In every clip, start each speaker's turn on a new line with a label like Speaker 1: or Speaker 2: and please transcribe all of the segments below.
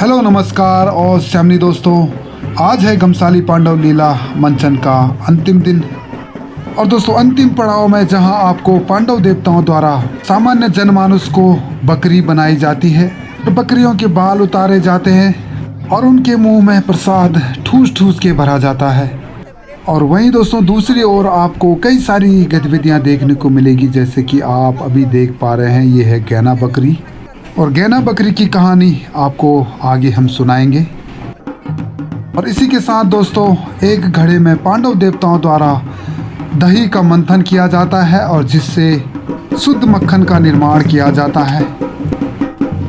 Speaker 1: Hello नमस्कार और श्यामनी दोस्तों, आज है घमसाली पांडव लीला मंचन का अंतिम दिन। और दोस्तों अंतिम पड़ाव में जहां आपको पांडव देवताओं द्वारा सामान्य जनमानस को बकरी बनाई जाती है, तो बकरियों के बाल उतारे जाते हैं और उनके मुंह में प्रसाद ठूस ठूस के भरा जाता है। और वहीं दोस्तों दूसरी ओर आपको कई सारी गतिविधियां देखने को मिलेगी, जैसे कि आप अभी देख पा रहे हैं, ये है गैना बकरी। और गैना बकरी की कहानी आपको आगे हम सुनाएंगे। और इसी के साथ दोस्तों एक घड़े में पांडव देवताओं द्वारा दही का मंथन किया जाता है और जिससे शुद्ध मक्खन का निर्माण किया जाता है।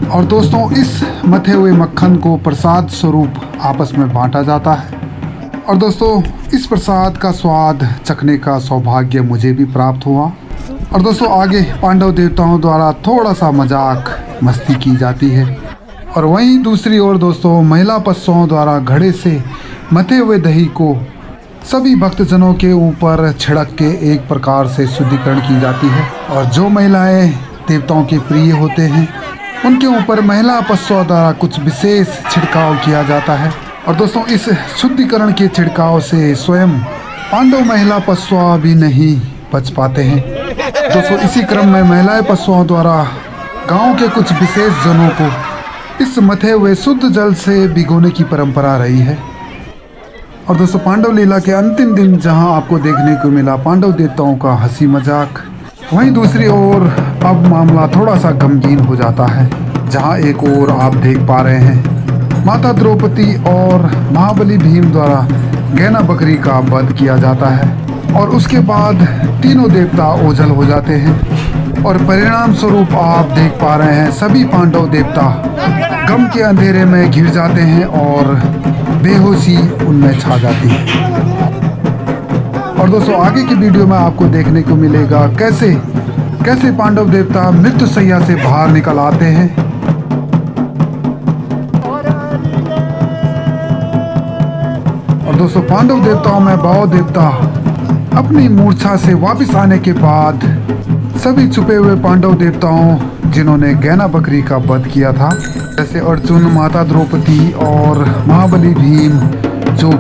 Speaker 1: और दोस्तों इस मथे हुए मक्खन को प्रसाद स्वरूप आपस में बांटा जाता है। और दोस्तों इस प्रसाद का स्वाद चखने का सौभाग्य मुझे भी प्राप्त हुआ। और दोस्तों आगे पांडव देवताओं द्वारा थोड़ा सा मजाक मस्ती की जाती है। और वहीं दूसरी ओर दोस्तों महिला पशुओं द्वारा घड़े से मथे हुए दही को सभी भक्तजनों के ऊपर छिड़क के एक प्रकार से शुद्धिकरण की जाती है। और जो महिलाएं देवताओं के प्रिय होते हैं उनके ऊपर महिला पशुओं द्वारा कुछ विशेष छिड़काव किया जाता है। और दोस्तों इस शुद्धिकरण के छिड़काव से स्वयं पांडव महिला पशुआ भी नहीं बच पाते हैं। दोस्तों इसी क्रम में महिलाएं पशुओं द्वारा गांव के कुछ विशेष जनों को इस मथे हुए शुद्ध जल से भिगोने की परंपरा रही है। और दोस्तों पांडव लीला के अंतिम दिन जहां आपको देखने को मिला पांडव देवताओं का हंसी मजाक, वहीं दूसरी ओर अब मामला थोड़ा सा गमगीन हो जाता है, जहां एक ओर आप देख पा रहे हैं माता द्रौपदी और महाबली भीम द्वारा गैना बकरी का वध किया जाता है। और उसके बाद तीनों देवता ओझल हो जाते हैं और परिणाम स्वरूप आप देख पा रहे हैं सभी पांडव देवता गम के अंधेरे में घिर जाते हैं और बेहोशी उनमें छा जाती है। और दोस्तों आगे की वीडियो में आपको देखने को मिलेगा कैसे पांडव देवता मृत्यु शैया से बाहर निकल आते हैं। और दोस्तों पांडव देवताओं में भाव देवता अपनी मूर्छा से वापस आने के बाद सभी छुपे हुए पांडव देवताओं जिन्होंने गैना बकरी का वध किया था, जैसे अर्जुन, माता द्रौपदी और महाबली भीम, जो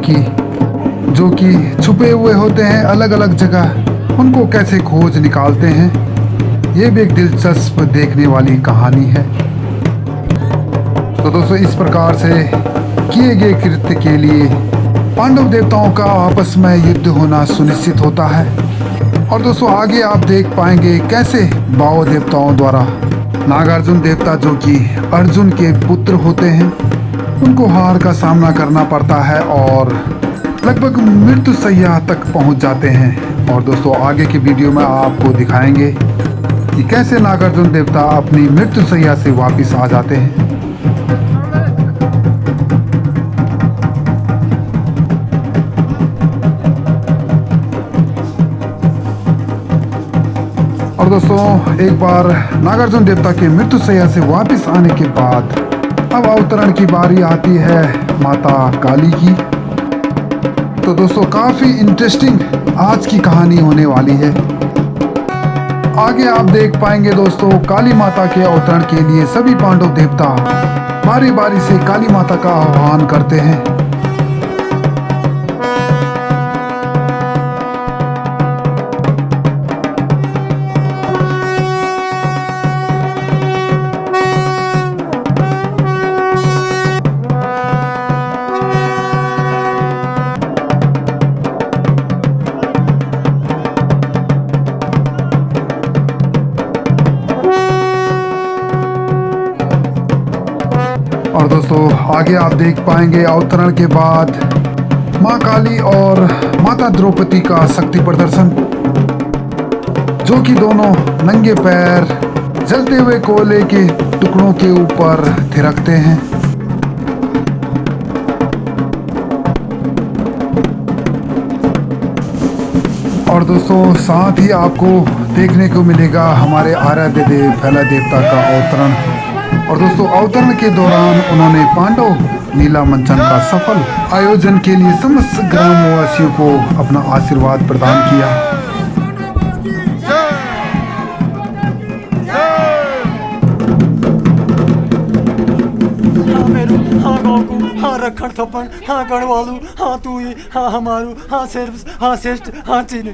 Speaker 1: कि छुपे हुए होते हैं अलग अलग जगह, उनको कैसे खोज निकालते हैं, ये भी एक दिलचस्प देखने वाली कहानी है। तो दोस्तों इस प्रकार से किए गए कृत्य के लिए पांडव देवताओं का आपस में युद्ध होना सुनिश्चित होता है। और दोस्तों आगे आप देख पाएंगे कैसे भाव देवताओं द्वारा नागार्जुन देवता, जो कि अर्जुन के पुत्र होते हैं, उनको हार का सामना करना पड़ता है और लगभग मृत्यु शैया तक पहुंच जाते हैं। और दोस्तों आगे की वीडियो में आपको दिखाएंगे कि कैसे नागार्जुन देवता अपनी मृत्यु शैया से वापस आ जाते हैं। और दोस्तों एक बार नागार्जुन देवता के मृत्यु शैया से वापस आने के बाद अब अवतरण की बारी आती है माता काली की। तो दोस्तों काफी इंटरेस्टिंग आज की कहानी होने वाली है। आगे आप देख पाएंगे दोस्तों काली माता के अवतरण के लिए सभी पांडव देवता बारी बारी से काली माता का आह्वान करते हैं। और दोस्तों आगे आप देख पाएंगे अवतरण के बाद माँ काली और माता द्रौपदी का शक्ति प्रदर्शन, जो कि दोनों नंगे पैर जलते हुए कोयले के टुकड़ों के ऊपर थिरकते हैं। और दोस्तों साथ ही आपको देखने को मिलेगा हमारे आराध्य देव फैला देवता का अवतरण। और दोस्तों अवतरण के दौरान उन्होंने पांडव लीला मंचन का सफल आयोजन के लिए समस्त ग्रामवासियों को अपना आशीर्वाद प्रदान किया।
Speaker 2: मेरू हाँ गौकू हाँ रखण थपन हाँ गणवालू हाँ तू ही हाँ हमारू हाँ सिर्फ हाँ श्रेष्ठ हाँ चीने।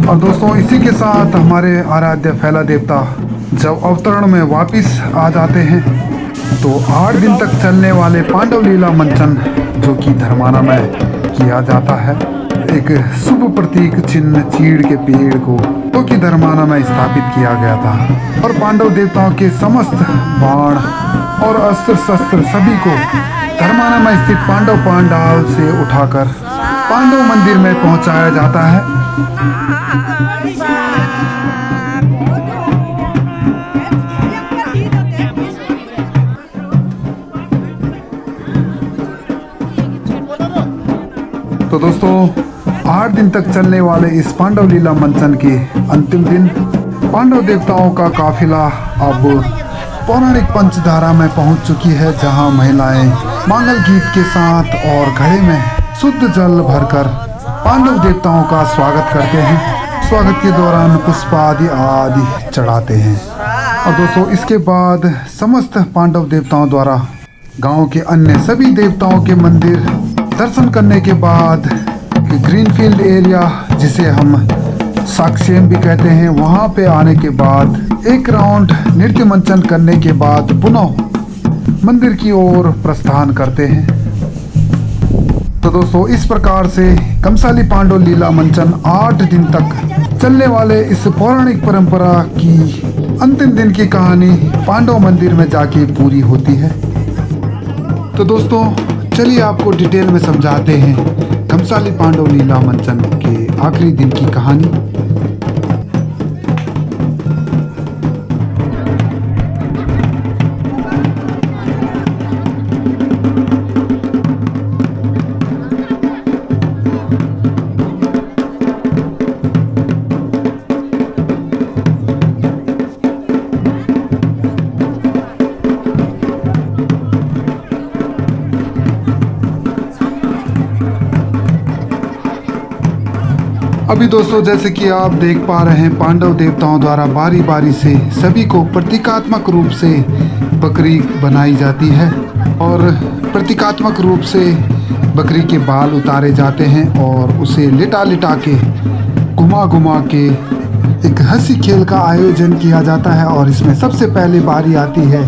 Speaker 1: और दोस्तों इसी के साथ हमारे आराध्य फैला देवता जब अवतरण में वापिस आ जाते हैं तो 8 दिन तक चलने वाले पांडव लीला मंचन जो कि धर्माना में किया जाता है, एक शुभ प्रतीक चिन्ह चीड़ के पेड़ को जो कि धर्माना में स्थापित किया गया था और पांडव देवताओं के समस्त बाण और अस्त्र शस्त्र सभी को धर्माना में स्थित पांडव पांडाल से उठाकर पांडव मंदिर में पहुंचाया जाता है। तो दोस्तों 8 दिन तक चलने वाले इस पांडव लीला मंचन के अंतिम दिन पांडव देवताओं का काफिला अब पौराणिक पंचधारा में पहुंच चुकी है, जहां महिलाएं मंगल गीत के साथ और घड़े में शुद्ध जल भरकर पांडव देवताओं का स्वागत करते हैं। स्वागत के दौरान पुष्प आदि चढ़ाते हैं और दोस्तों इसके बाद समस्त पांडव देवताओं द्वारा गांव के अन्य सभी देवताओं के मंदिर दर्शन करने के बाद ग्रीनफील्ड एरिया जिसे हम साक्ष्यम भी कहते हैं, वहां पे आने के बाद एक राउंड नृत्य मंचन करने के बाद पुनः मंदिर की ओर प्रस्थान करते हैं। तो दोस्तों इस प्रकार से गमसाली पांडव लीला मंचन 8 दिन तक चलने वाले इस पौराणिक परंपरा की अंतिम दिन की कहानी पांडव मंदिर में जाके पूरी होती है। तो दोस्तों चलिए आपको डिटेल में समझाते हैं गमसाली पांडव लीला मंचन के आखिरी दिन की कहानी। अभी दोस्तों जैसे कि आप देख पा रहे हैं पांडव देवताओं द्वारा बारी बारी से सभी को प्रतीकात्मक रूप से बकरी बनाई जाती है और प्रतीकात्मक रूप से बकरी के बाल उतारे जाते हैं और उसे लिटा लिटा के घुमा घुमा के एक हंसी खेल का आयोजन किया जाता है। और इसमें सबसे पहले बारी आती है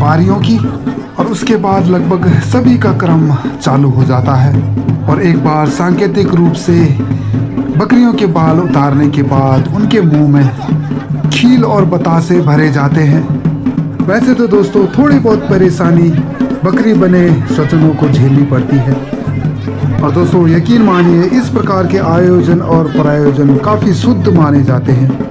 Speaker 1: बारियों की और उसके बाद लगभग सभी का क्रम चालू हो जाता है और एक बार सांकेतिक रूप से बकरियों के बाल उतारने के बाद उनके मुंह में खील और बतासे भरे जाते हैं। वैसे तो दोस्तों थोड़ी बहुत परेशानी बकरी बने स्वजनों को झेलनी पड़ती है और दोस्तों यकीन मानिए इस प्रकार के आयोजन और प्रायोजन काफ़ी शुद्ध माने जाते हैं।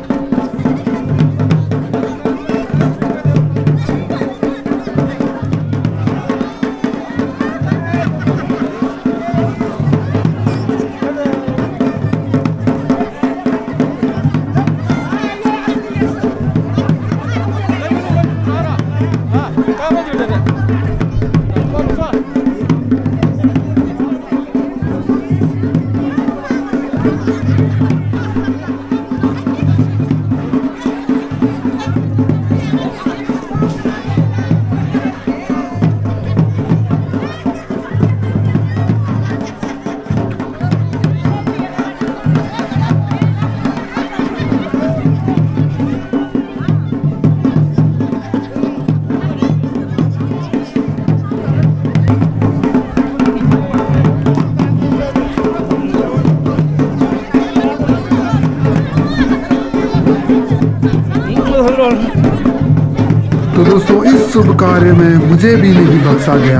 Speaker 1: तो दोस्तों इस शुभ कार्य में मुझे भी नहीं बख्शा गया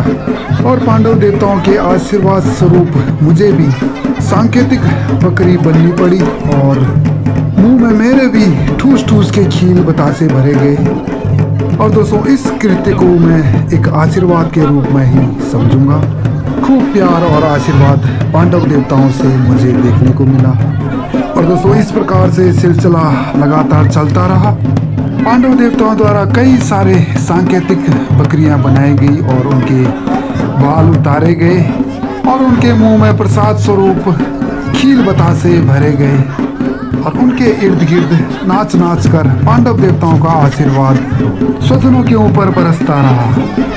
Speaker 1: और पांडव देवताओं के आशीर्वाद स्वरूप मुझे भी सांकेतिक बकरी बननी पड़ी और मुंह में मेरे भी ठूस ठूस के खील बतासे भरे गए। और दोस्तों इस कृत्य को मैं एक आशीर्वाद के रूप में ही समझूंगा। खूब प्यार और आशीर्वाद पांडव देवताओं से मुझे देखने को मिला और दोस्तों इस प्रकार से सिलसिला लगातार चलता रहा। पांडव देवताओं द्वारा कई सारे सांकेतिक बकरियां बनाई गई और उनके बाल उतारे गए और उनके मुंह में प्रसाद स्वरूप खील बतासे भरे गए और उनके इर्द गिर्द नाच नाच कर पांडव देवताओं का आशीर्वाद स्वजनों के ऊपर बरसता रहा।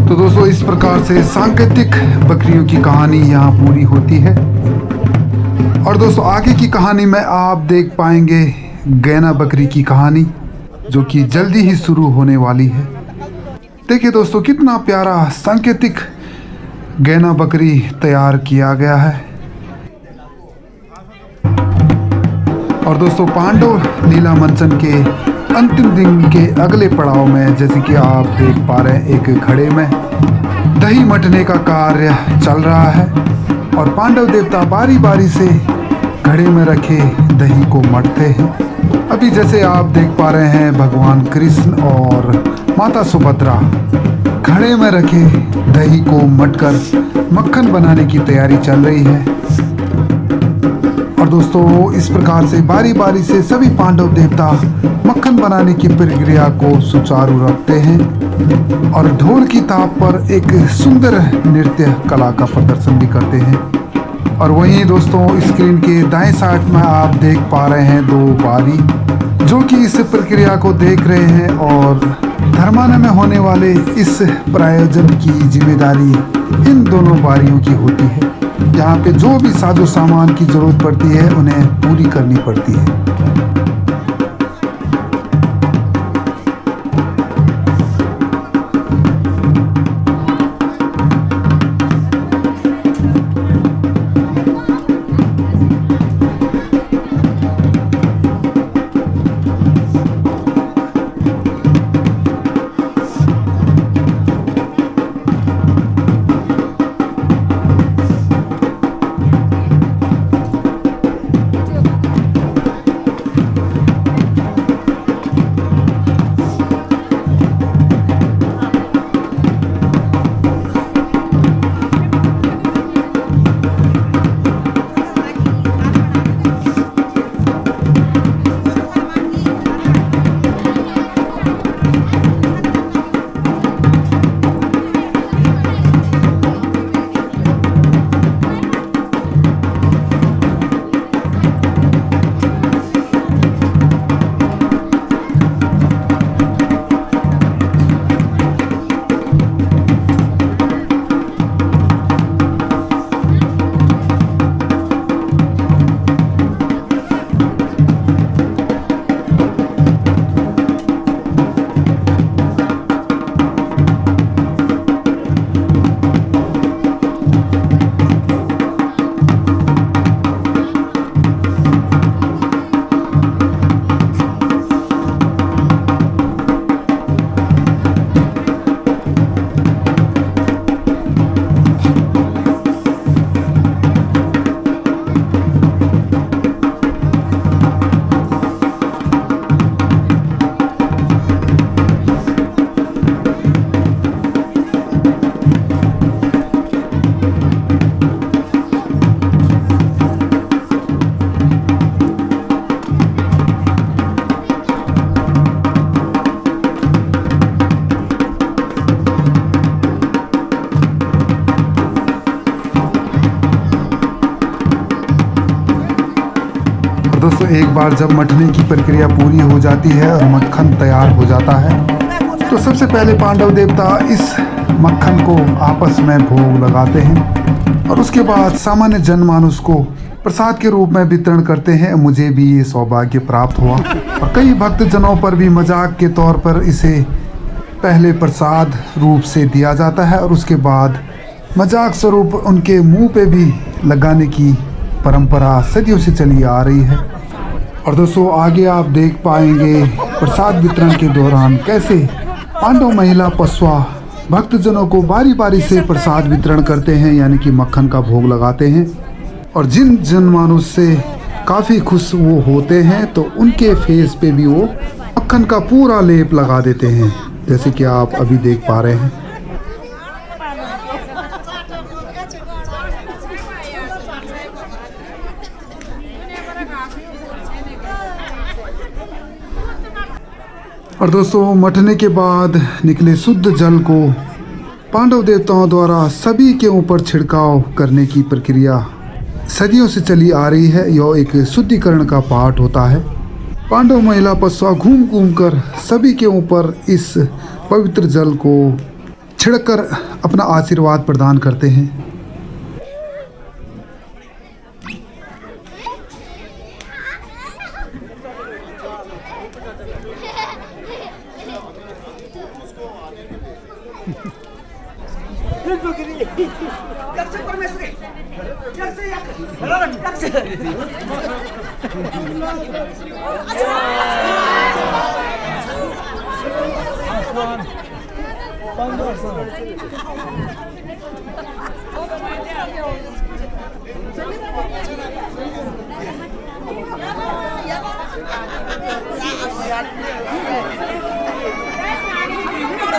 Speaker 1: तो दोस्तों इस प्रकार से सांकेतिक बकरियों की कहानी यहाँ पूरी होती है। और दोस्तों आगे की कहानी में आप देख पाएंगे गैना बकरी की कहानी, जो कि जल्दी ही शुरू होने वाली है। देखिए दोस्तों कितना प्यारा सांकेतिक गैना बकरी तैयार किया गया है। और दोस्तों पांडव लीला मंचन के अंतिम दिन के अगले पड़ाव में जैसे कि आप देख पा रहे हैं, एक घड़े में दही मटने का कार्य चल रहा है और पांडव देवता बारी बारी से घड़े में रखे दही को मटते हैं। अभी जैसे आप देख पा रहे हैं भगवान कृष्ण और माता सुभद्रा घड़े में रखे दही को मटकर मक्खन बनाने की तैयारी चल रही है। और दोस्तों इस प्रकार से बारी बारी से सभी पांडव देवता मक्खन बनाने की प्रक्रिया को सुचारू रखते हैं और ढोल की ताप पर एक सुंदर नृत्य कला का प्रदर्शन भी करते हैं। और वहीं दोस्तों स्क्रीन के दाएं साइड में आप देख पा रहे हैं दो बारी जो कि इस प्रक्रिया को देख रहे हैं। और धर्माना में होने वाले इस प्रायोजन की जिम्मेदारी इन दोनों बारियों की होती है। यहाँ पे जो भी साजो सामान की जरूरत पड़ती है उन्हें पूरी करनी पड़ती है। दोस्तों एक बार जब मथने की प्रक्रिया पूरी हो जाती है और मक्खन तैयार हो जाता है तो सबसे पहले पांडव देवता इस मक्खन को आपस में भोग लगाते हैं और उसके बाद सामान्य जनमानस को प्रसाद के रूप में वितरण करते हैं। मुझे भी ये सौभाग्य प्राप्त हुआ और कई भक्तजनों पर भी मजाक के तौर पर इसे पहले प्रसाद रूप से दिया जाता है और उसके बाद मजाक स्वरूप उनके मुंह पे भी लगाने की परंपरा सदियों से चली आ रही है। और दोस्तों आगे आप देख पाएंगे प्रसाद वितरण के दौरान कैसे पांडव महिला पसवा भक्तजनों को बारी बारी से प्रसाद वितरण करते हैं, यानी कि मक्खन का भोग लगाते हैं। और जिन जनमानस से काफ़ी खुश वो होते हैं तो उनके फेस पे भी वो मक्खन का पूरा लेप लगा देते हैं, जैसे कि आप अभी देख पा रहे हैं। और दोस्तों मथने के बाद निकले शुद्ध जल को पांडव देवताओं द्वारा सभी के ऊपर छिड़काव करने की प्रक्रिया सदियों से चली आ रही है। यह एक शुद्धिकरण का पाठ होता है। पांडव महिला पसवा घूम घूम कर सभी के ऊपर इस पवित्र जल को छिड़कर अपना आशीर्वाद प्रदान करते हैं।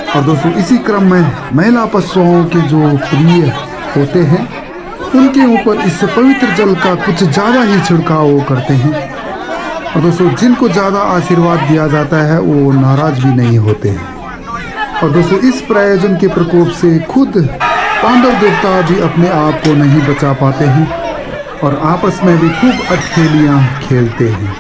Speaker 1: और दोस्तों इसी क्रम में महिला पशुओं के जो प्रिय होते हैं उनके ऊपर इस पवित्र जल का कुछ ज़्यादा ही छिड़काव करते हैं। और दोस्तों जिनको ज़्यादा आशीर्वाद दिया जाता है वो नाराज भी नहीं होते हैं। और दोस्तों इस प्रयोजन के प्रकोप से खुद पांडव देवता भी अपने आप को नहीं बचा पाते हैं और आपस में भी खूब अटखेलियाँ खेलते हैं।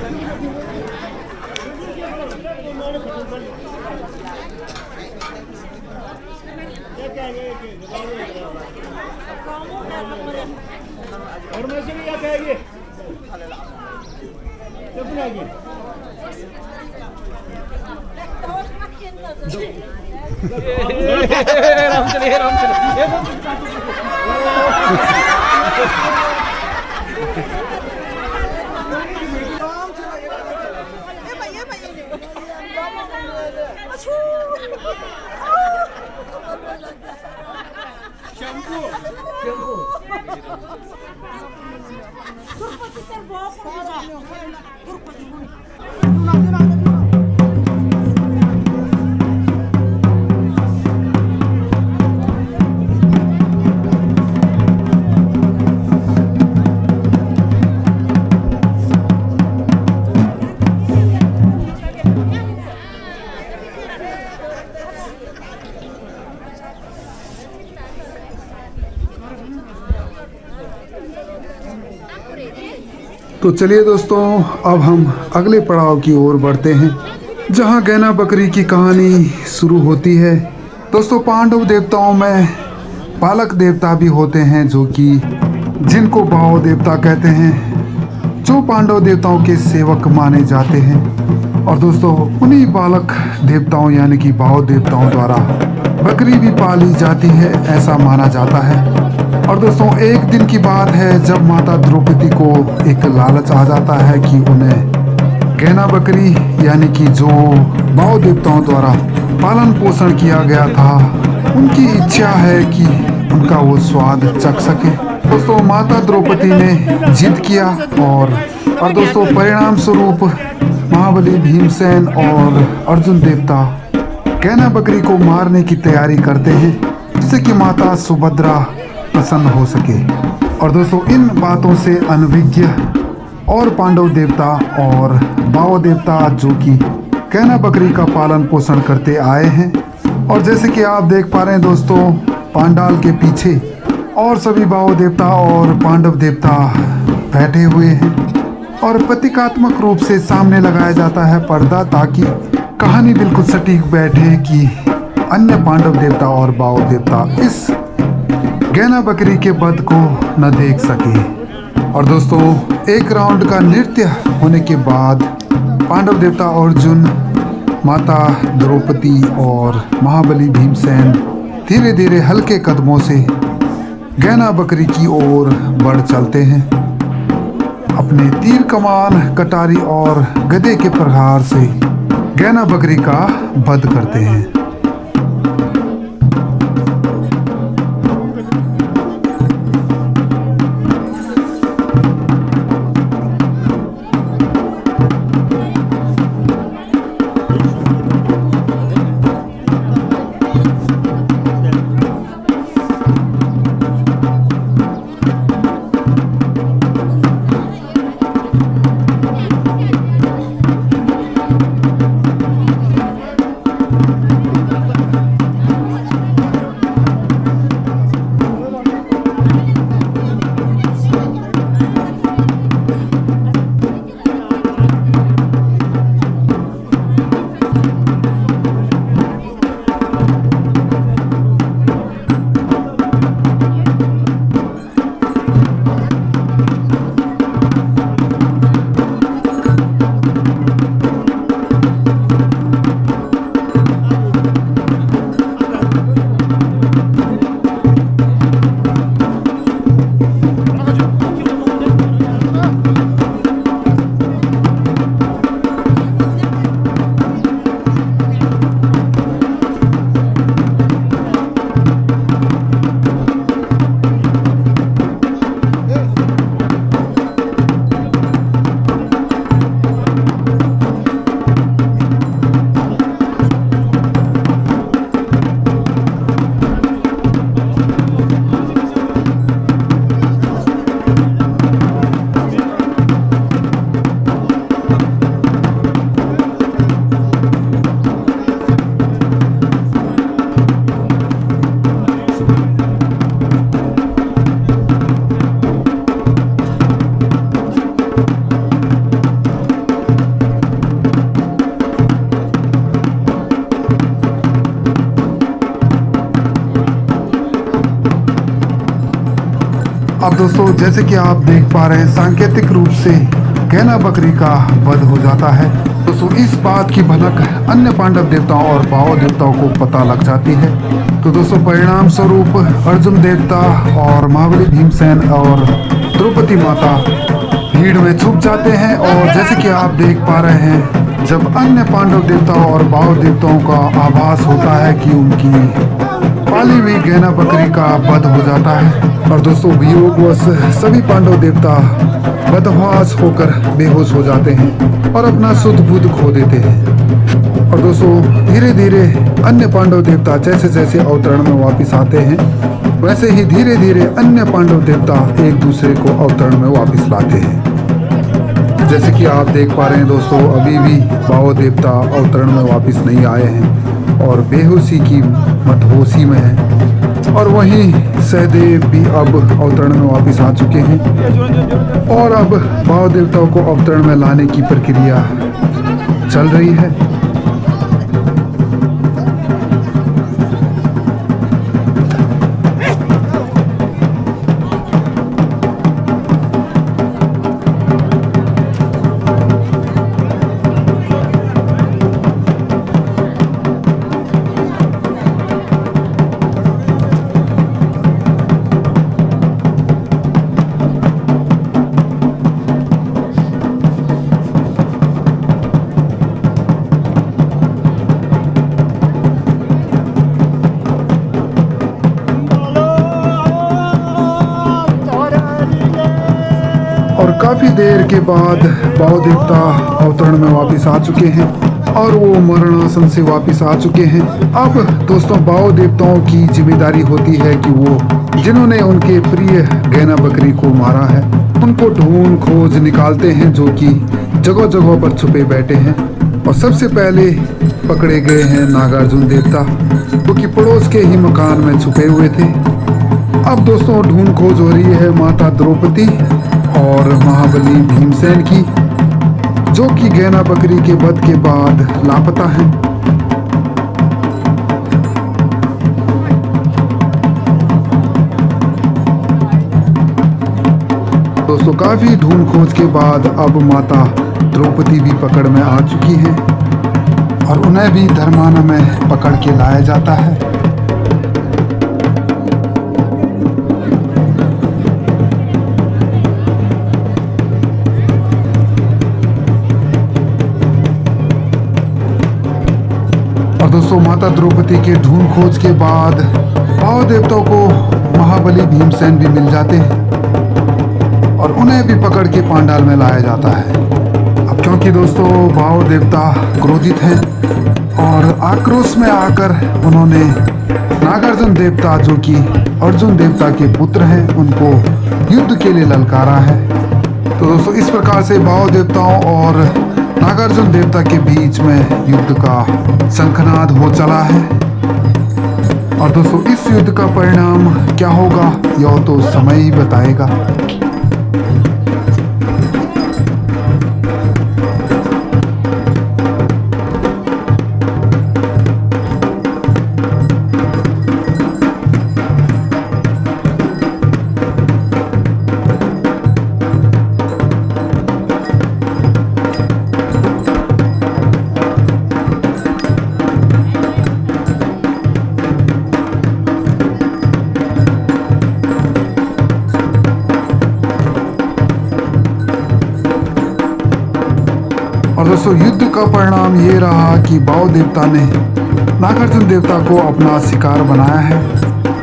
Speaker 1: तो चलिए दोस्तों अब हम अगले पड़ाव की ओर बढ़ते हैं जहां गैना बकरी की कहानी शुरू होती है। दोस्तों पांडव देवताओं में पालक देवता भी होते हैं जो कि जिनको भाव देवता कहते हैं, जो पांडव देवताओं के सेवक माने जाते हैं। और दोस्तों उन्हीं पालक देवताओं यानी कि भाव देवताओं द्वारा बकरी भी पाली जाती है ऐसा माना जाता है। और दोस्तों एक दिन की बात है जब माता द्रौपदी को एक लालच आ जाता है कि उन्हें गैना बकरी यानी कि जो भाव देवताओं द्वारा पालन पोषण किया गया था उनकी इच्छा है कि उनका वो स्वाद चख सके। दोस्तों माता द्रौपदी ने जिद किया और दोस्तों परिणाम स्वरूप महाबली भीमसेन और अर्जुन देवता गैना बकरी को मारने की तैयारी करते हैं जिससे कि माता सुभद्रा प्रसन्न हो सके। और दोस्तों इन बातों से अनभिज्ञ और पांडव देवता और भाव देवता जो कि गैना बकरी का पालन पोषण करते आए हैं। और जैसे कि आप देख पा रहे हैं दोस्तों पांडाल के पीछे और सभी भाव देवता और पांडव देवता बैठे हुए हैं और प्रतीकात्मक रूप से सामने लगाया जाता है पर्दा, ताकि कहानी बिल्कुल सटीक बैठे कि अन्य पांडव देवता और बाओ देवता इस गैना बकरी के वध को न देख सके। और दोस्तों, एक राउंड का नृत्य होने के बाद पांडव देवता अर्जुन, माता द्रौपदी और महाबली भीमसेन धीरे धीरे हल्के कदमों से गैना बकरी की ओर बढ़ चलते हैं। अपने तीर कमान, कटारी और गदे के प्रहार से गैना बकरी का वध करते हैं। अब दोस्तों, जैसे कि आप देख पा रहे हैं, सांकेतिक रूप से गैना बकरी का वध हो जाता है। दोस्तों, इस बात की भनक अन्य पांडव देवताओं और बाओ देवताओं को पता लग जाती है। तो दोस्तों, परिणाम स्वरूप अर्जुन देवता और महाबली भीमसेन और द्रौपदी माता भीड़ में छुप जाते हैं। और जैसे कि आप देख पा रहे हैं, जब अन्य पांडव देवताओं और बाओ देवताओं का आभास होता है कि उनकी पाली हुई गैना बकरी का वध हो जाता है, और दोस्तों वियोगवश सभी पांडव देवता बदहवास होकर बेहोश हो जाते हैं और अपना सुध बुध खो देते हैं। और दोस्तों, धीरे धीरे अन्य पांडव देवता जैसे जैसे अवतरण में वापस आते हैं, वैसे ही धीरे धीरे अन्य पांडव देवता एक दूसरे को अवतरण में वापस लाते हैं। जैसे कि आप देख पा रहे हैं दोस्तों, अभी भी बाओ देवता अवतरण में वापस नहीं आए हैं और बेहोशी की मदहोशी में हैं। और वहीं सहदेव भी अब अवतरण में वापस आ चुके हैं और अब बाओ देवताओं को अवतरण में लाने की प्रक्रिया चल रही है। और काफी देर के बाद बाओ देवता अवतरण में वापस आ चुके हैं और वो मरणासन से वापस आ चुके हैं। अब दोस्तों, बाओ देवताओं की जिम्मेदारी होती है कि वो जिन्होंने उनके प्रिय गैना बकरी को मारा है उनको ढूंढ खोज निकालते हैं, जो कि जगह जगह पर छुपे बैठे हैं। और सबसे पहले पकड़े गए हैं नागार्जुन देवता, जो कि पड़ोस के ही मकान में छुपे हुए थे। अब दोस्तों, ढूंढ खोज हो रही है माता द्रौपदी और महाबली भीमसेन की, जो कि गैना बकरी के वध के बाद लापता हैं। दोस्तों काफी ढूंढ खोज के बाद अब माता द्रौपदी भी पकड़ में आ चुकी हैं और उन्हें भी धर्माना में पकड़ के लाया जाता है। और दोस्तों माता द्रौपदी के ढूंढ खोज के बाद भाव देवताओं को महाबली भीमसेन भी मिल जाते हैं और उन्हें भी पकड़ के पांडाल में लाया जाता है। अब क्योंकि दोस्तों भाव देवता क्रोधित हैं और आक्रोश में आकर उन्होंने नागार्जुन देवता, जो कि अर्जुन देवता के पुत्र हैं, उनको युद्ध के लिए ललकारा है। तो दोस्तों इस प्रकार से भाव देवताओं और नागार्जुन देवता के बीच में युद्ध का शंखनाद हो चला है। और दोस्तों इस युद्ध का परिणाम क्या होगा यह तो समय ही बताएगा। और दोस्तों युद्ध का परिणाम ये रहा कि भाव देवता ने नागार्जुन देवता को अपना शिकार बनाया है।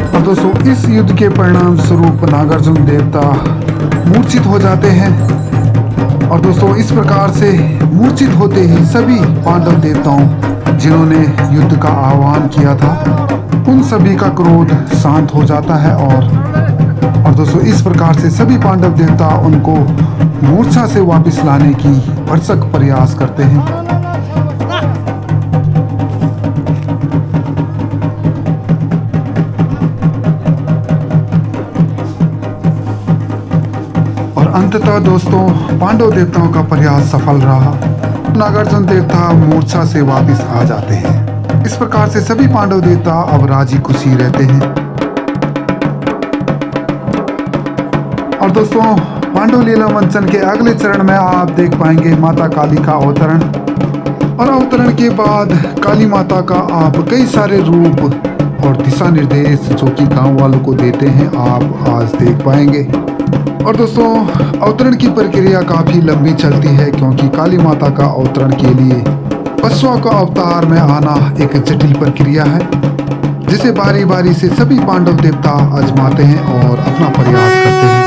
Speaker 1: और दोस्तों इस युद्ध के परिणाम स्वरूप नागार्जुन देवता मूर्छित हो जाते हैं। और दोस्तों इस प्रकार से मूर्छित होते ही सभी पांडव देवताओं जिन्होंने युद्ध का आह्वान किया था, उन सभी का क्रोध शांत हो जाता है। और दोस्तों इस प्रकार से सभी पांडव देवता उनको मूर्छा से वापस लाने की भरसक प्रयास करते हैं। और अंततः दोस्तों पांडव देवताओं का प्रयास सफल रहा। नागार्जुन देवता मूर्छा से वापस आ जाते हैं। इस प्रकार से सभी पांडव देवता अब राजी खुशी रहते हैं। और दोस्तों पांडव लीला मंचन के अगले चरण में आप देख पाएंगे माता काली का अवतरण। और अवतरण के बाद काली माता का आप कई सारे रूप और दिशा निर्देश जो कि गांव वालों को देते हैं, आप आज देख पाएंगे। और दोस्तों अवतरण की प्रक्रिया काफी लंबी चलती है, क्योंकि काली माता का अवतरण के लिए पशुओं का अवतार में आना एक जटिल प्रक्रिया है, जिसे बारी बारी से सभी पांडव देवता आजमाते हैं और अपना प्रयास करते हैं।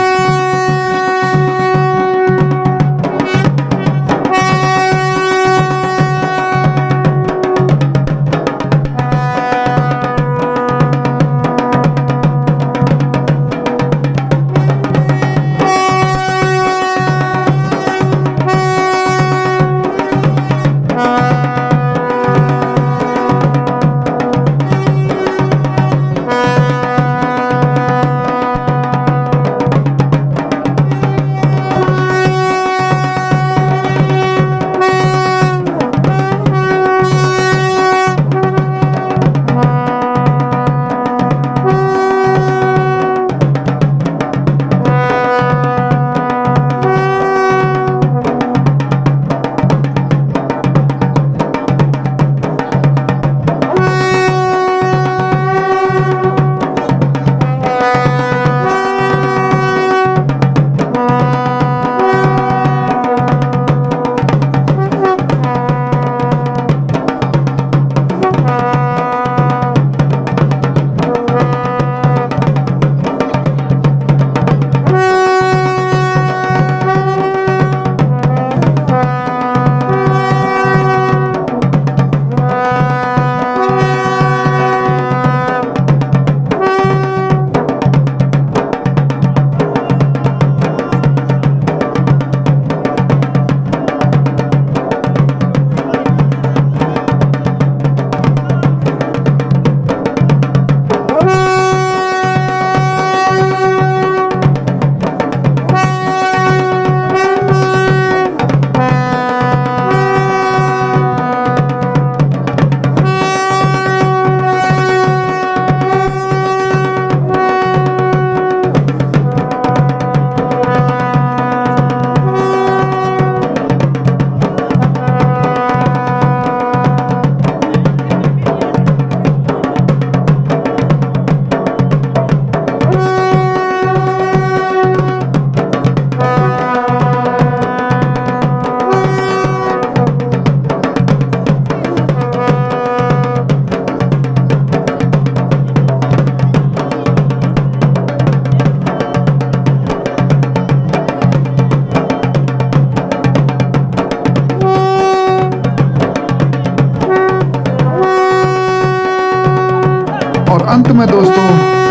Speaker 1: अंत में दोस्तों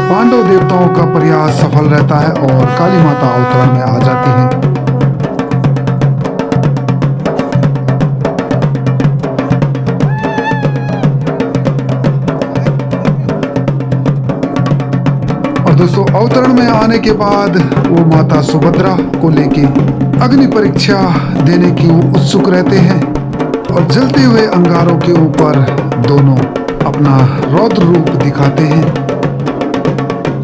Speaker 1: पांडव देवताओं का प्रयास सफल रहता है और काली माता अवतरण में आ जाती हैं। और दोस्तों अवतरण में आने के बाद वो माता सुभद्रा को लेके अग्नि परीक्षा देने की उत्सुक रहते हैं और जलते हुए अंगारों के ऊपर दोनों अपना रौद्र रूप दिखाते हैं।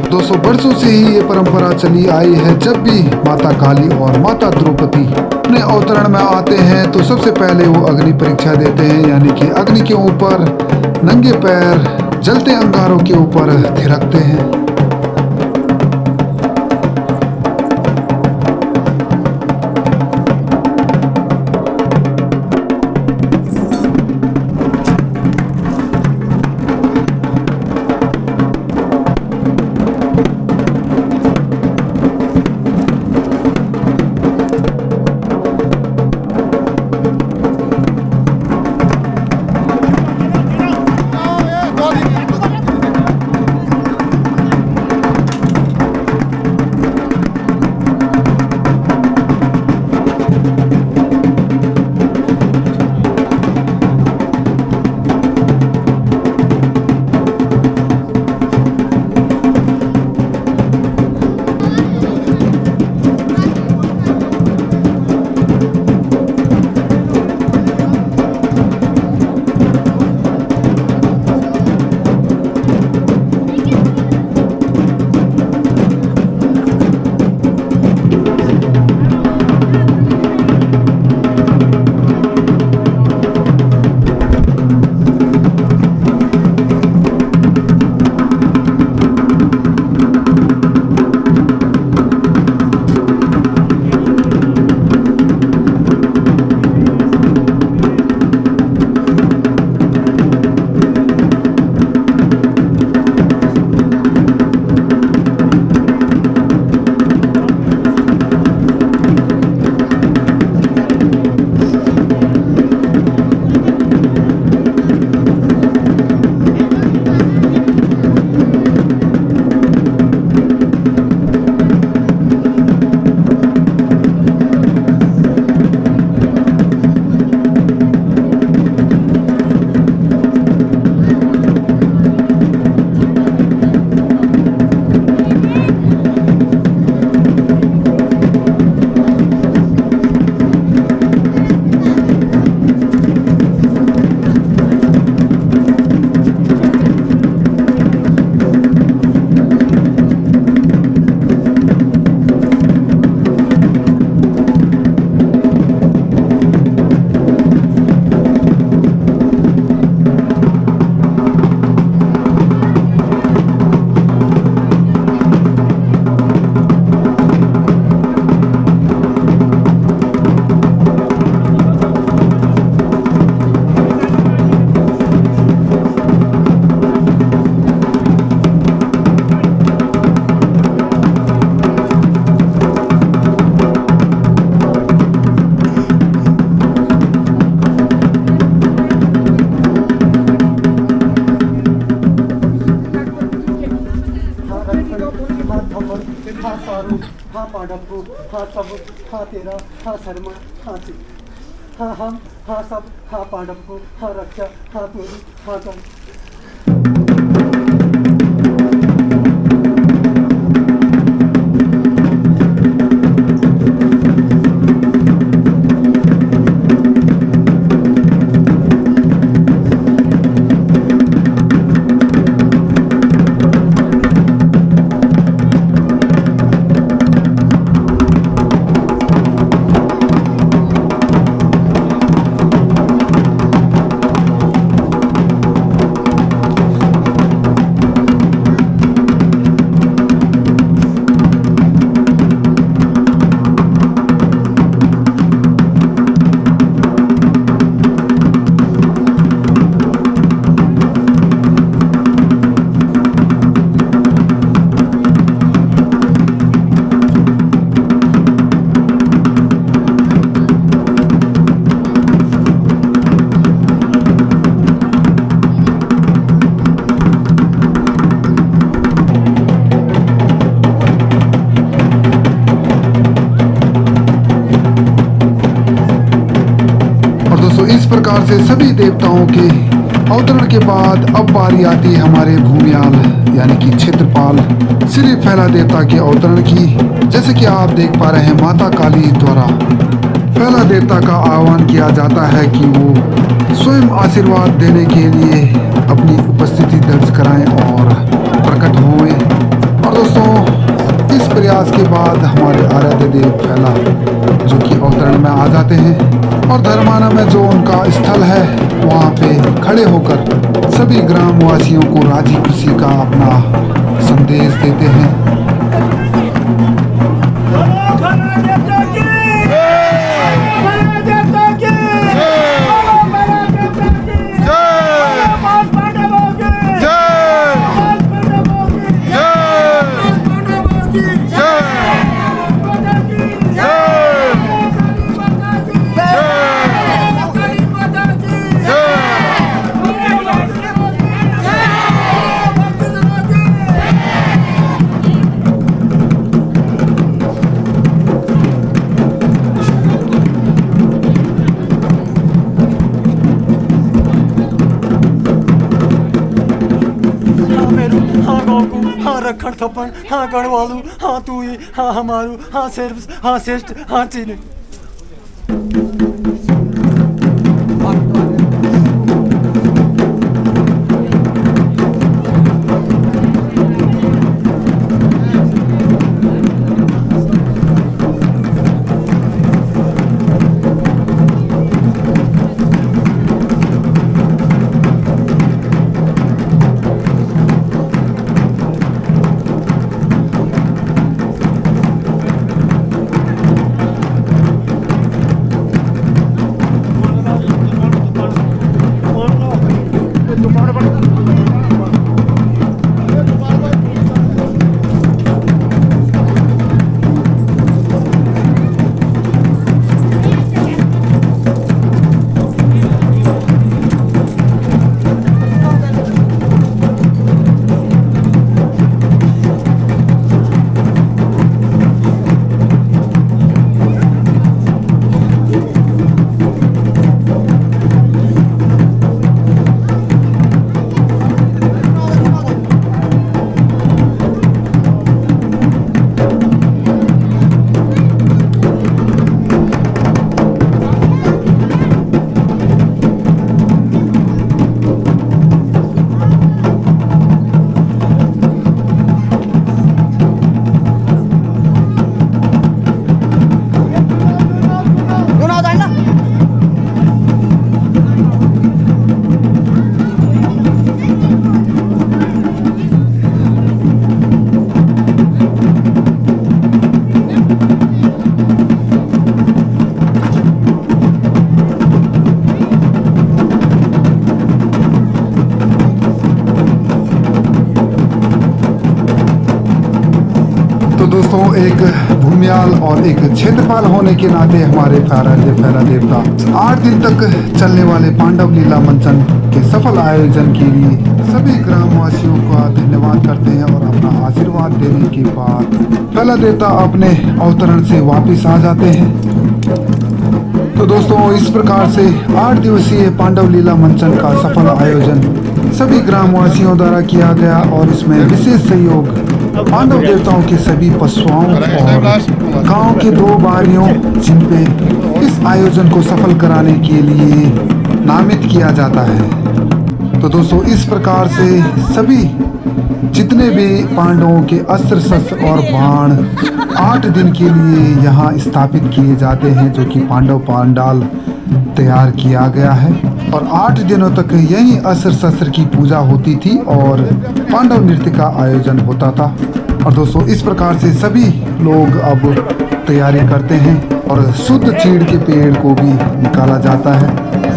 Speaker 1: दोस्तों वर्षों से ही ये परंपरा चली आई है, जब भी माता काली और माता द्रौपदी अपने अवतरण में आते हैं तो सबसे पहले वो अग्नि परीक्षा देते हैं, यानी कि अग्नि के ऊपर नंगे पैर जलते अंगारों के ऊपर थिरकते हैं।
Speaker 2: हाँ सारू, हाँ पांडव, हाँ सब, हाँ तेरा, हाँ शर्मा, हाँ सी, हाँ हम, हाँ सब, हाँ पांडव, हाँ रक्षा, हाँ तोरी, हाँ कम।
Speaker 1: से सभी देवताओं के अवतरण के बाद अब बारी आती है हमारे भूमियाल यानी कि क्षेत्रपाल श्री फैला देवता के अवतरण की। जैसे कि आप देख पा रहे हैं, माता काली द्वारा फैला देवता का आह्वान किया जाता है कि वो स्वयं आशीर्वाद देने के लिए अपनी उपस्थिति दर्ज कराएं और प्रकट हों। और दोस्तों, इस प्रयास के बाद हमारे आराध्य देव फैला जो कि अवतरण में आ जाते हैं और धर्माना में जो उनका स्थल है वहाँ पे खड़े होकर सभी ग्रामवासियों को राजी खुशी का अपना संदेश देते हैं।
Speaker 2: रखण थप्पड़ हाँ गणवालू हाँ तू ही हाँ हमारू हाँ सिर्फ हाँ श्रेष्ठ हाँ चीनी। दोस्तों, एक भूमियाल और एक क्षेत्रपाल होने के नाते हमारे फैला देवता 8 दिन तक चलने वाले पांडव लीला मंचन के सफल आयोजन के लिए सभी ग्रामवासियों का धन्यवाद करते हैं और अपना आशीर्वाद देने के बाद फैला देवता अपने अवतरण से वापस आ जाते हैं। तो दोस्तों, इस प्रकार से 8 दिवसीय पांडव लीला मंचन का सफल आयोजन सभी ग्रामवासियों द्वारा किया गया और इसमें विशेष सहयोग पांडव देवताओं के सभी पशुओं और गांव के 2 बारियों जिन पे इस आयोजन को सफल कराने के लिए नामित किया जाता है। तो दोस्तों, इस प्रकार से सभी जितने भी पांडवों के अस्त्र शस्त्र और बाण 8 दिन के लिए यहाँ स्थापित किए जाते हैं, जो कि पांडव पांडाल तैयार किया गया है और 8 दिनों तक यही अस्त्र शस्त्र की पूजा होती थी और पांडव नृत्य का आयोजन होता था। और दोस्तों, इस प्रकार से सभी लोग अब तैयारी करते हैं और शुद्ध चीड़ के पेड़ को भी निकाला जाता है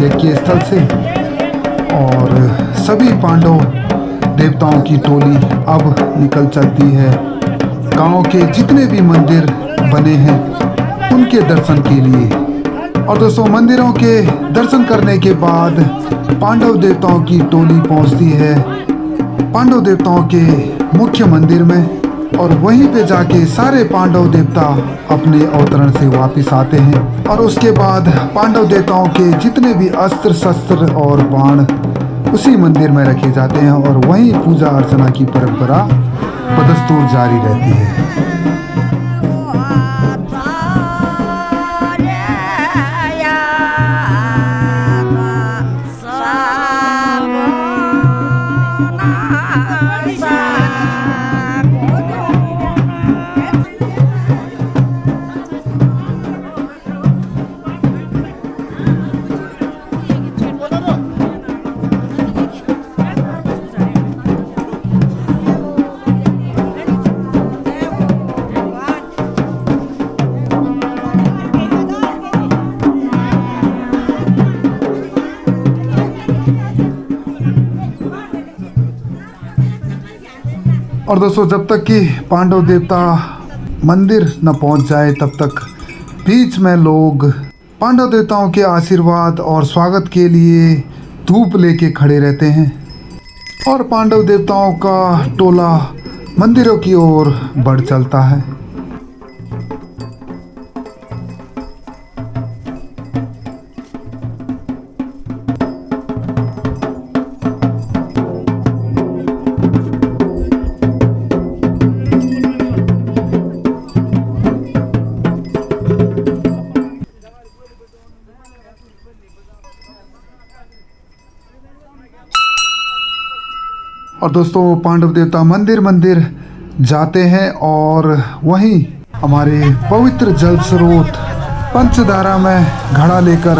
Speaker 2: यज्ञ स्थल से और सभी पांडव देवताओं की टोली अब निकल चलती है गांव के जितने भी मंदिर बने हैं उनके दर्शन के लिए। और दोस्तों, मंदिरों के दर्शन करने के बाद पांडव देवताओं की टोली पहुंचती है पांडव देवताओं के मुख्य मंदिर में और वहीं पे जाके सारे पांडव देवता अपने अवतरण से वापस आते हैं और उसके बाद पांडव देवताओं के जितने भी अस्त्र शस्त्र और बाण उसी मंदिर में रखे जाते हैं और वहीं पूजा अर्चना की परंपरा बदस्तूर जारी रहती है। और दोस्तों जब तक कि पांडव देवता मंदिर न पहुंच जाए तब तक बीच में लोग पांडव देवताओं के आशीर्वाद और स्वागत के लिए धूप लेके खड़े रहते हैं और पांडव देवताओं का टोला मंदिरों की ओर बढ़ चलता है। और दोस्तों पांडव देवता मंदिर मंदिर जाते हैं और वहीं हमारे पवित्र जल स्रोत पंचधारा में घड़ा लेकर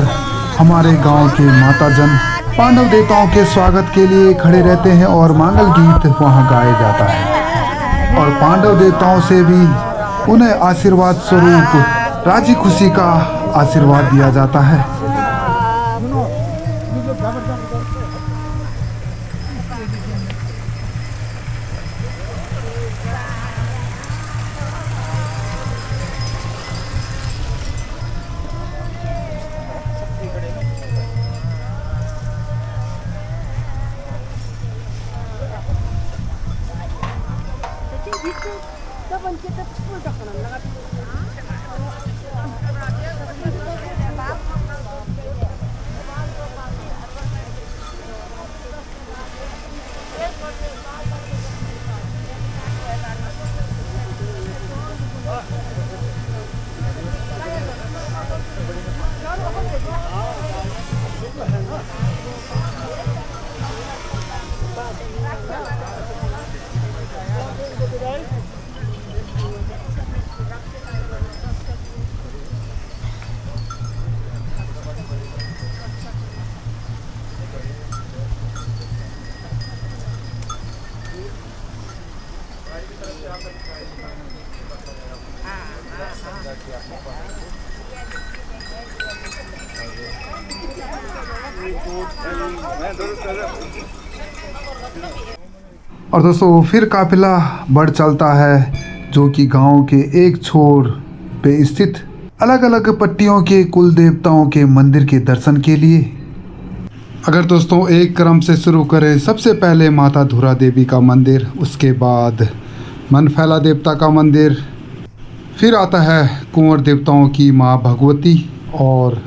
Speaker 2: हमारे गांव के माताजन पांडव देवताओं के स्वागत के लिए खड़े रहते हैं और मांगल गीत वहां गाया जाता है और पांडव देवताओं से भी उन्हें आशीर्वाद स्वरूप राजी खुशी का आशीर्वाद दिया जाता है। और दोस्तों फिर काफिला बढ़ चलता है जो कि गांव के एक छोर पे स्थित अलग अलग पट्टियों के कुल देवताओं के मंदिर के दर्शन के लिए। अगर दोस्तों एक क्रम से शुरू करें, सबसे पहले माता धुरा देवी का मंदिर, उसके बाद मनफैला देवता का मंदिर, फिर आता है कुंवर देवताओं की माँ भगवती और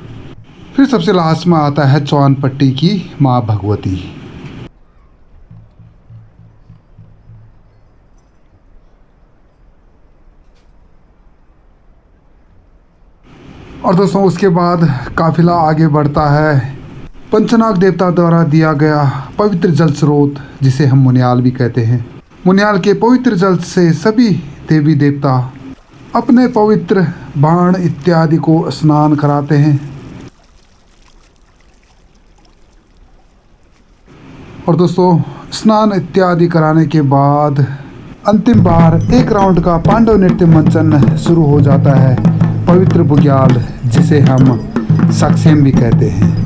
Speaker 2: फिर सबसे लास्ट में आता है चौन पट्टी की माँ भगवती। और दोस्तों उसके बाद काफिला आगे बढ़ता है पंचनाग देवता द्वारा दिया गया पवित्र जल स्रोत, जिसे हम मुनियाल भी कहते हैं। मुनियाल के पवित्र जल से सभी देवी देवता अपने पवित्र बाण इत्यादि को स्नान कराते हैं। और दोस्तों स्नान इत्यादि कराने के बाद अंतिम बार एक राउंड का पांडव नृत्य मंचन शुरू हो जाता है, पवित्र बुग्याल, जिसे हम सक्सेम भी कहते हैं।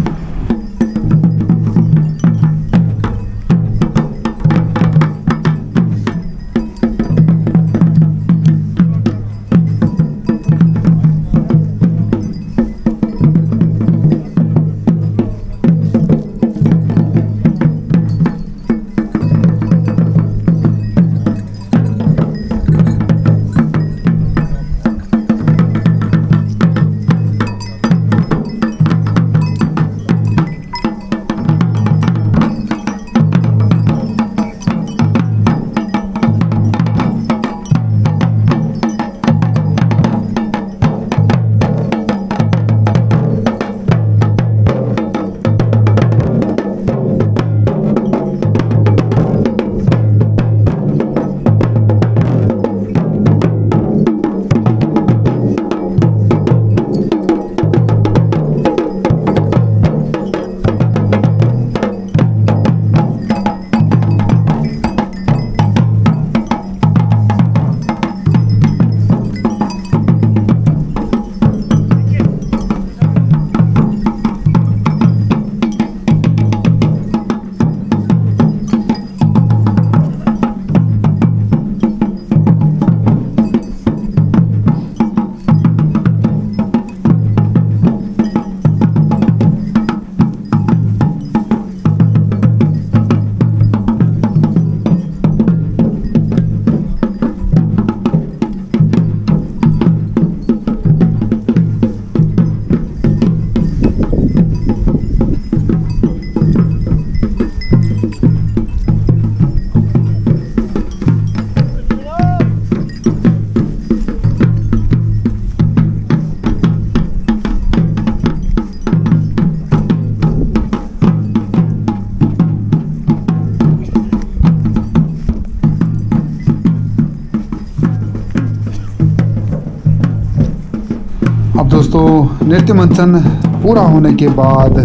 Speaker 1: दोस्तों नृत्य मंचन पूरा होने के बाद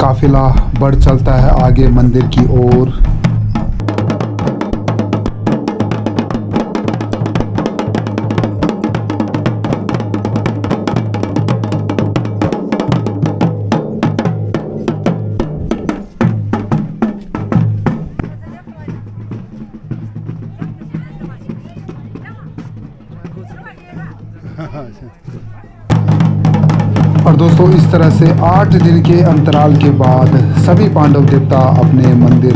Speaker 1: काफिला बढ़ चलता है आगे मंदिर की ओर। और दोस्तों इस तरह से 8 दिन के अंतराल के बाद सभी पांडव देवता अपने मंदिर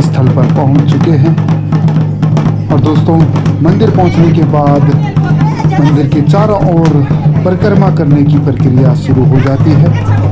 Speaker 1: स्थल पर पहुंच चुके हैं। और दोस्तों मंदिर पहुंचने के बाद मंदिर के चारों ओर परिक्रमा करने की प्रक्रिया शुरू हो जाती है।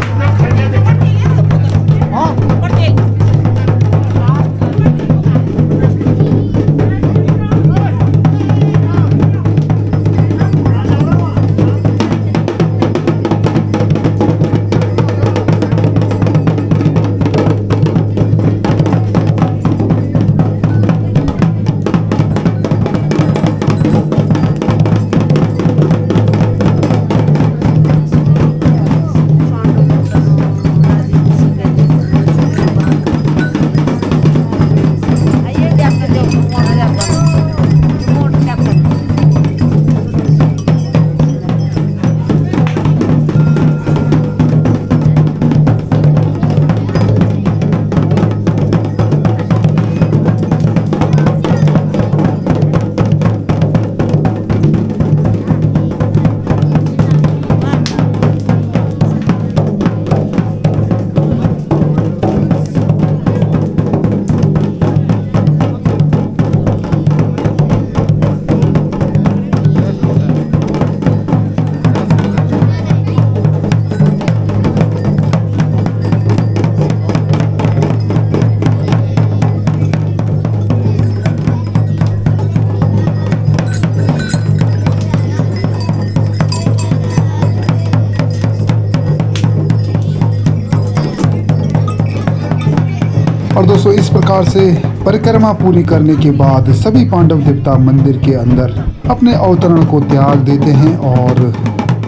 Speaker 1: और दोस्तों इस प्रकार से परिक्रमा पूरी करने के बाद सभी पांडव देवता मंदिर के अंदर अपने अवतरण को त्याग देते हैं और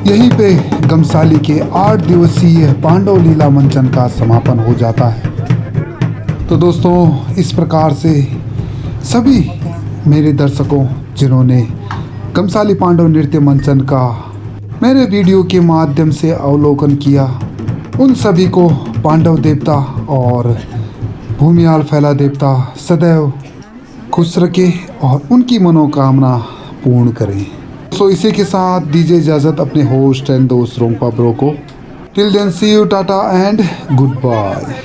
Speaker 1: यहीं पे गमसाली के 8 दिवसीय पांडव लीला मंचन का समापन हो जाता है। तो दोस्तों इस प्रकार से सभी मेरे दर्शकों जिन्होंने गमसाली पांडव नृत्य मंचन का मेरे वीडियो के माध्यम से अवलोकन किया, उन सभी को पांडव देवता और भूमियाल फैला देवता सदैव खुश रखे और उनकी मनोकामना पूर्ण करें। तो इसी के साथ दीजिए इजाज़त अपने होस्ट एंड दोस्त रोंगपा ब्रो को। Till then see you, tata and good bye.